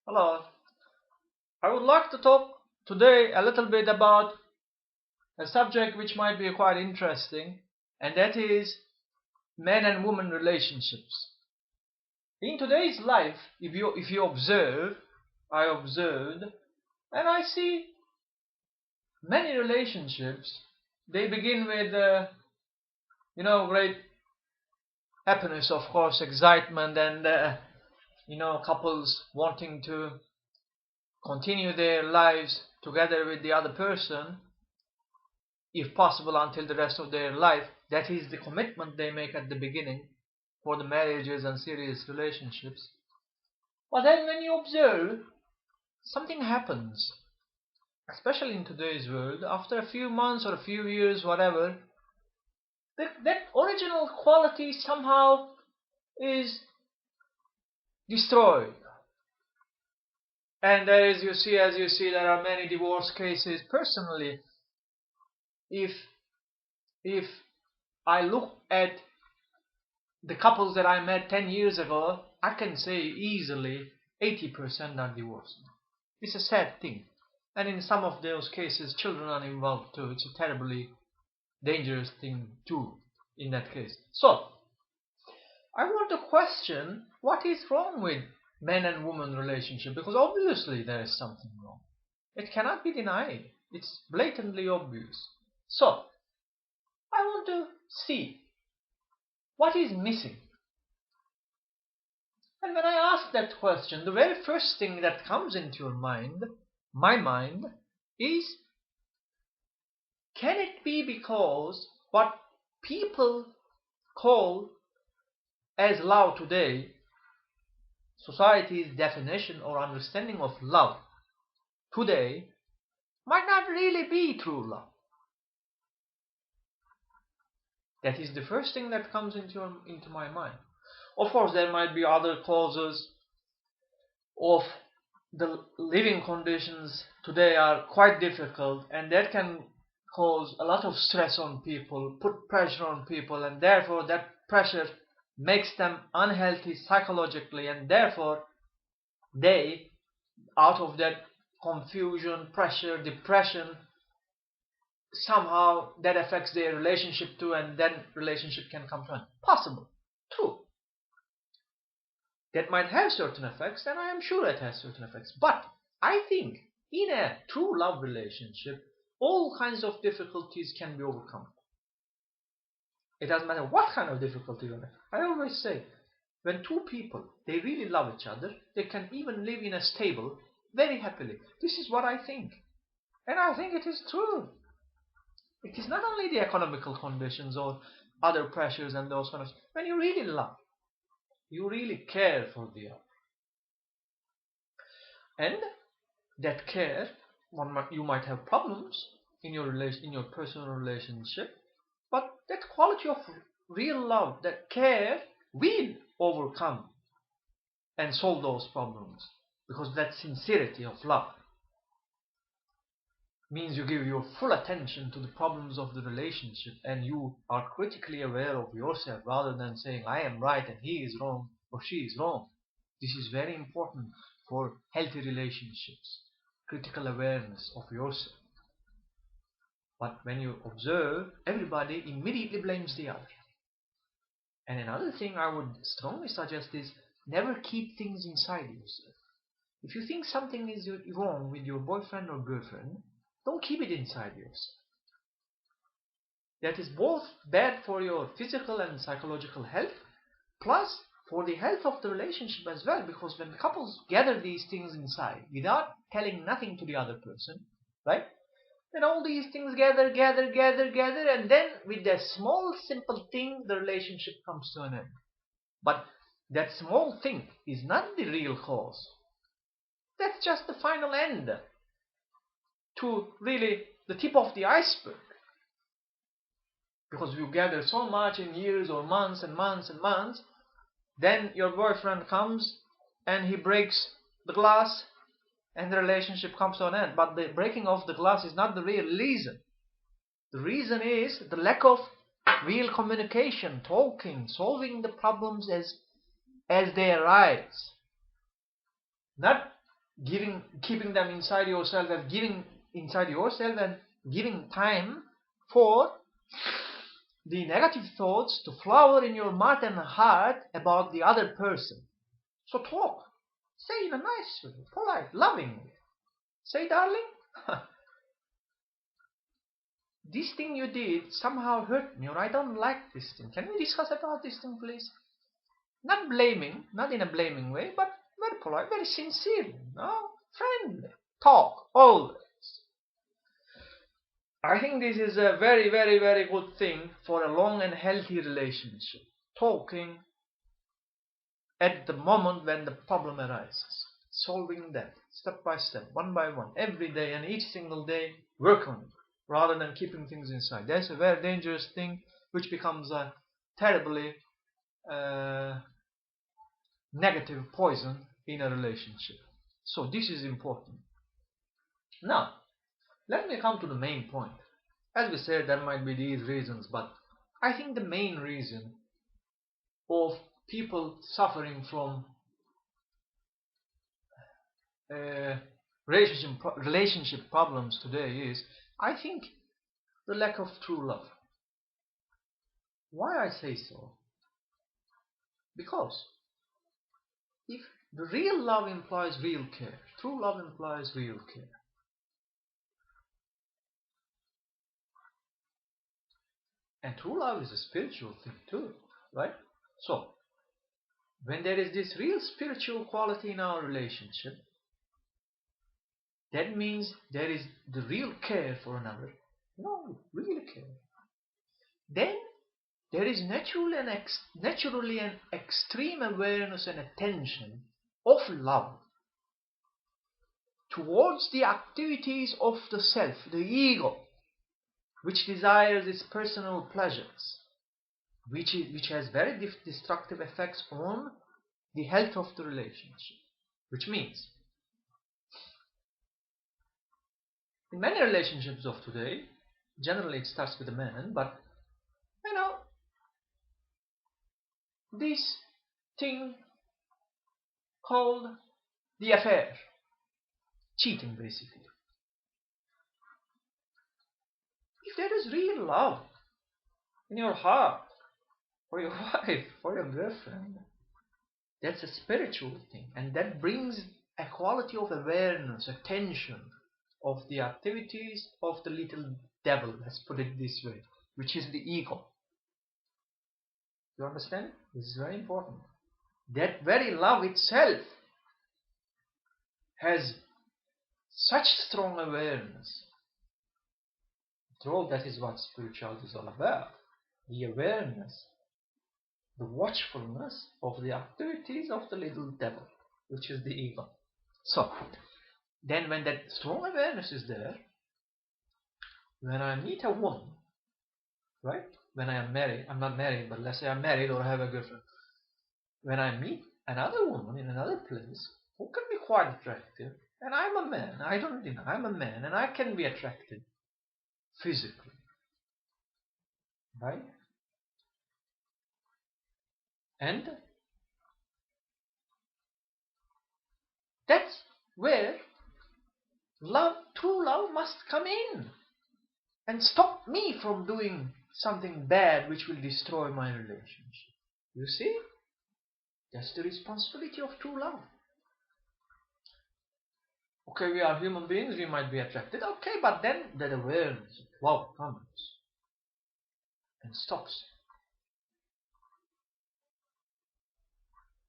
Hello. I would like to talk today a little bit about a subject which might be quite interesting, and that is men and women relationships. In today's life, if you observe, I observed, and I see many relationships. They begin with great happiness, of course, excitement, and couples wanting to continue their lives together with the other person, if possible until the rest of their life. That is the commitment they make at the beginning for the marriages and serious relationships. But then when you observe, something happens, especially in today's world. After a few months or a few years, whatever, that original quality somehow is destroyed. And as you see, there are many divorce cases. Personally, if if I look at the couples that I met 10 years ago, I can say easily 80% are divorced. It's a sad thing. And in some of those cases, children are involved too. It's a terribly dangerous thing too, in that case. So, I want to question what is wrong with men and women relationship, because obviously there is something wrong. It cannot be denied. It's blatantly obvious. So, I want to see what is missing. And when I ask that question, the very first thing that comes into your mind, my mind, is, can it be because what people call as love today, society's definition or understanding of love today, might not really be true love? That is the first thing that comes into my mind. Of course, there might be other causes of the living conditions today are quite difficult, and that can cause a lot of stress on people, put pressure on people, and therefore that pressure makes them unhealthy psychologically, and therefore they, out of that confusion, pressure, depression, somehow that affects their relationship too, and then relationship can come to an end. Possible. True. That might have certain effects, and I am sure it has certain effects. But I think in a true love relationship, all kinds of difficulties can be overcome. It doesn't matter what kind of difficulty you have. I always say, when two people, they really love each other, they can even live in a stable very happily. This is what I think. And I think it is true. It is not only the economical conditions or other pressures and those kind of. When you really love, you really care for the other. And that care, you might have problems in your personal relationship, but that quality of real love, that care, will overcome and solve those problems, because that sincerity of love means you give your full attention to the problems of the relationship, and you are critically aware of yourself rather than saying I am right and he is wrong or she is wrong. This is very important for healthy relationships. Critical awareness of yourself. But when you observe, everybody immediately blames the other. And another thing I would strongly suggest is, never keep things inside yourself. If you think something is wrong with your boyfriend or girlfriend, don't keep it inside yourself. That is both bad for your physical and psychological health, plus for the health of the relationship as well, because when couples gather these things inside without telling nothing to the other person, right? Then all these things gather, and then with that small simple thing, the relationship comes to an end. But that small thing is not the real cause. That's just the final end to really the tip of the iceberg. Because you gather so much in years or months and months and months, then your boyfriend comes and he breaks the glass and the relationship comes to an end. But the breaking of the glass is not the real reason. The reason is the lack of real communication, talking, solving the problems as they arise. Not keeping them inside yourself and giving time for the negative thoughts to flower in your mind and heart about the other person. So talk. Say in a nice way, polite, loving way. Say, darling, this thing you did somehow hurt me, or I don't like this thing. Can we discuss about this thing, please? Not blaming, not in a blaming way, but very polite, very sincere, no? Friendly. Talk, always. I think this is a very, very, very good thing for a long and healthy relationship. Talking at the moment when the problem arises. Solving that step by step, one by one, every day and each single day, work on it rather than keeping things inside. That's a very dangerous thing which becomes a terribly negative poison in a relationship. So this is important. Now, let me come to the main point. As we said, there might be these reasons, but I think the main reason of people suffering from relationship problems today is, I think, the lack of true love. Why I say so? Because if the real love implies real care, true love implies real care. And true love is a spiritual thing too, right? So, when there is this real spiritual quality in our relationship, that means there is the real care for another. No, real care. Then there is naturally an extreme awareness and attention of love towards the activities of the self, the ego, which desires its personal pleasures, which has very destructive effects on the health of the relationship. Which means, in many relationships of today, generally it starts with a man, but this thing called the affair, cheating basically. If there is real love in your heart for your wife, for your girlfriend, that's a spiritual thing, and that brings a quality of awareness, attention of the activities of the little devil, let's put it this way, which is the ego. You understand? This is very important. That very love itself has such strong awareness. After all, that is what spirituality is all about. The awareness, the watchfulness of the activities of the little devil, which is the ego. So, then when that strong awareness is there, when I meet a woman, right? When I am married, I'm not married, but let's say I'm married or I have a girlfriend. When I meet another woman in another place who can be quite attractive, and I'm a man, I don't deny, I'm a man, and I can be attractive physically, right? And that's where love, true love, must come in and stop me from doing something bad which will destroy my relationship. You see? That's the responsibility of true love. Okay, we are human beings, we might be attracted. Okay, but then that awareness of love comes and stops.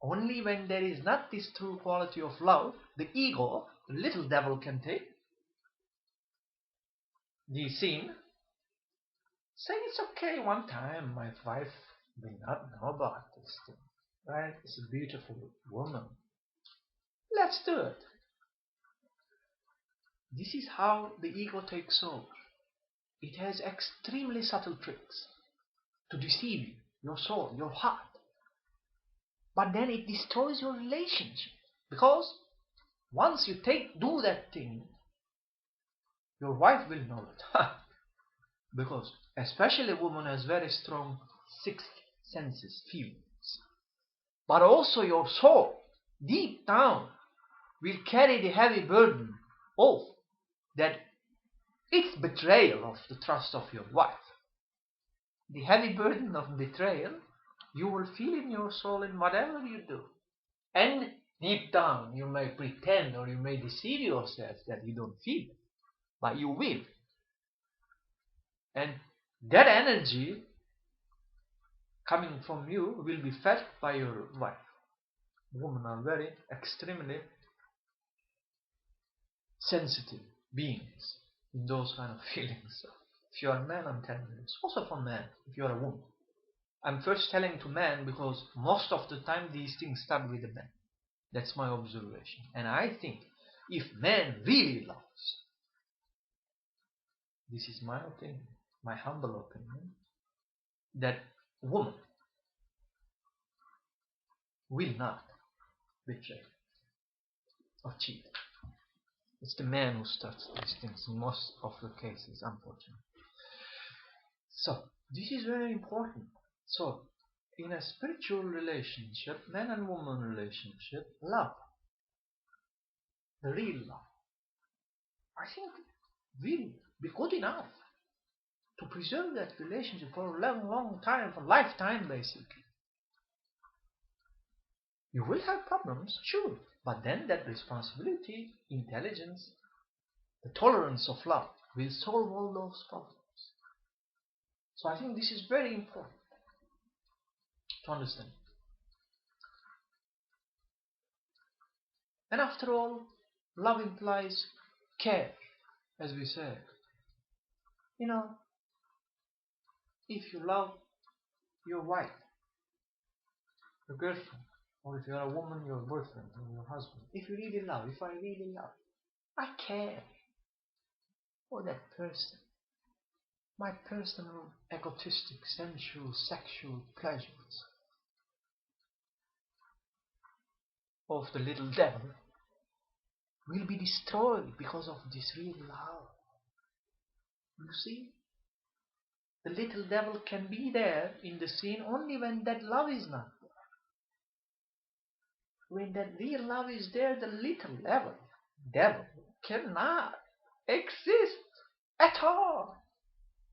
Only when there is not this true quality of love, the ego, the little devil, can take the scene. Say it's okay one time, my wife will not know about this thing. Right? It's a beautiful woman. Let's do it. This is how the ego takes over. It has extremely subtle tricks to deceive you, your soul, your heart. But then it destroys your relationship. Because once you do that thing, your wife will know it. Because especially a woman has very strong sixth senses, feelings. But also your soul, deep down, will carry the heavy burden of that it's betrayal of the trust of your wife. The heavy burden of betrayal you will feel in your soul in whatever you do. And deep down you may pretend or you may deceive yourself that you don't feel it, but you will. And that energy coming from you will be felt by your wife. Women are very extremely sensitive beings in those kind of feelings. So if you are a man, I'm telling you, it's also for men if you are a woman. I'm first telling to men because most of the time these things start with the men. That's my observation. And I think if man really loves, this is my opinion, my humble opinion, that woman will not betray or cheat. It's the man who starts these things in most of the cases, unfortunately. So, this is very important. So, in a spiritual relationship, man and woman relationship, love, the real love, I think will be good enough to preserve that relationship for a long, long time, for lifetime basically. You will have problems, sure, but then that responsibility, intelligence, the tolerance of love will solve all those problems. So I think this is very important to understand. And after all, love implies care, as we said. You know, if you love your wife, your girlfriend, or if you're a woman, your boyfriend or your husband, if you really love, if I really love, I care for that person. My personal, egotistic, sensual, sexual pleasures of the little devil will be destroyed because of this real love. You see? The little devil can be there in the scene only when that love is not there. When that real love is there, the little devil cannot exist at all.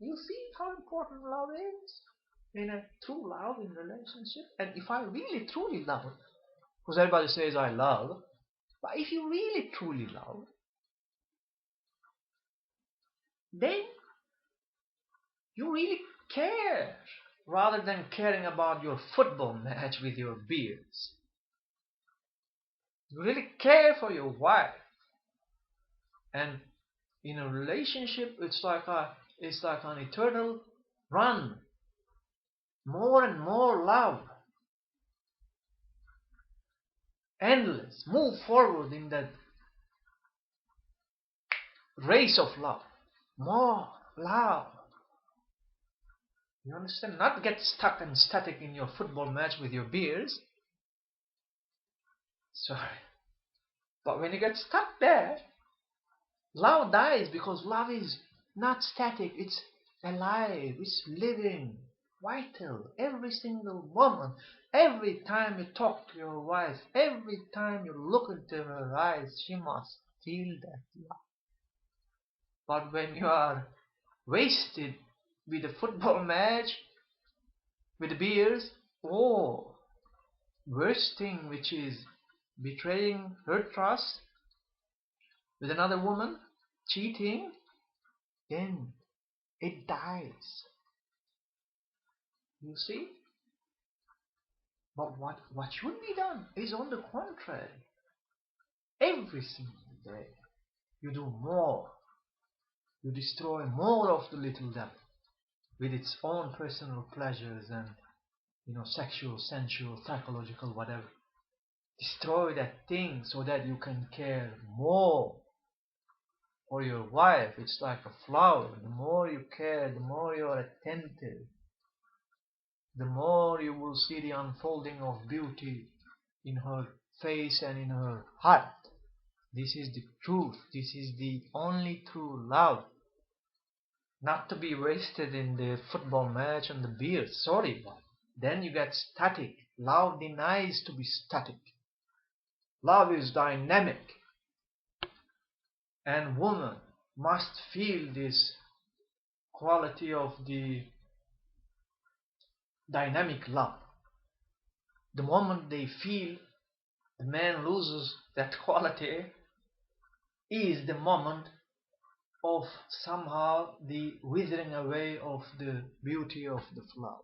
You see how important love is in a true love in relationship? And if I really truly love, because everybody says I love, but if you really truly love, then you really care rather than caring about your football match with your beers. You really care for your wife. And in a relationship, it's like an eternal run. More and more love. Endless. Move forward in that race of love. More love. You understand? Not get stuck and static in your football match with your beers. Sorry. But when you get stuck there, love dies because love is not static. It's alive. It's living. Vital. Every single moment. Every time you talk to your wife. Every time you look into her eyes, she must feel that love. But when you are wasted with a football match, with beers, or worst thing, which is betraying her trust with another woman, cheating, then it dies. You see? But what should be done is on the contrary. Every single day you do more. You destroy more of the little devil with its own personal pleasures and sexual, sensual, psychological, whatever. Destroy that thing so that you can care more for your wife. It's like a flower. The more you care, the more you are attentive, the more you will see the unfolding of beauty in her face and in her heart. This is the truth. This is the only true love. Not to be wasted in the football match and the beer. Sorry, but then you get static. Love denies to be static. Love is dynamic, and women must feel this quality of the dynamic love. The moment they feel the man loses that quality is the moment of somehow the withering away of the beauty of the flower.